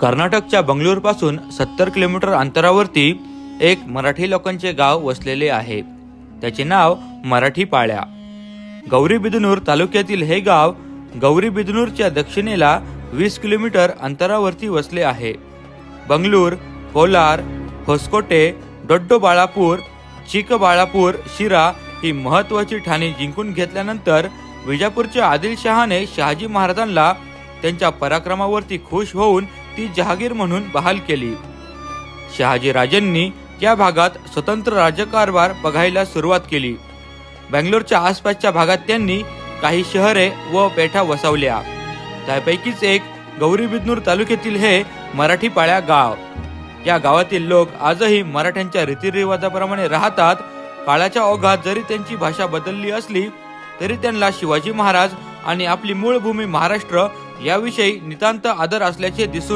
कर्नाटकच्या बंगळुरूपासून 70 किलोमीटर अंतरावरती एक मराठी लोकांचे गाव वसलेले आहे. त्याचे नाव मराठी पाळ्या. गौरीबिदनूर तालुक्यातील हे गाव गौरीबिदनूरच्या दक्षिणेला 20 किलोमीटर अंतरावरती वसले आहे. बंगळूर, कोलार, होसकोटे, दोड्डोबाळापूर, चिकबाळापूर, शिरा ही महत्वाची ठाणे जिंकून घेतल्यानंतर विजापूरच्या आदिलशहाने शहाजी महाराजांना त्यांच्या पराक्रमावरती खुश होऊन ती जहागीर म्हणून बहाल केली. शहाजी राजांनी या भागात स्वतंत्र राज्यकारभार बघायला सुरुवात केली. बेंगलोरच्या आसपासच्या भागात त्यांनी काही शहरे व पेठा वसवल्या. त्यापैकीच एक गौरीबिदनूर तालुक्यातील हे मराठी पाळ्या गाव. या गावातील लोक आजही मराठ्यांच्या रीतिरिवाजाप्रमाणे राहतात. काळाच्या ओघात जरी त्यांची भाषा बदलली असली तरी त्यांना शिवाजी महाराज आणि आपली मूळ भूमी महाराष्ट्र याविषयी नितांत आदर असल्याचे दिसून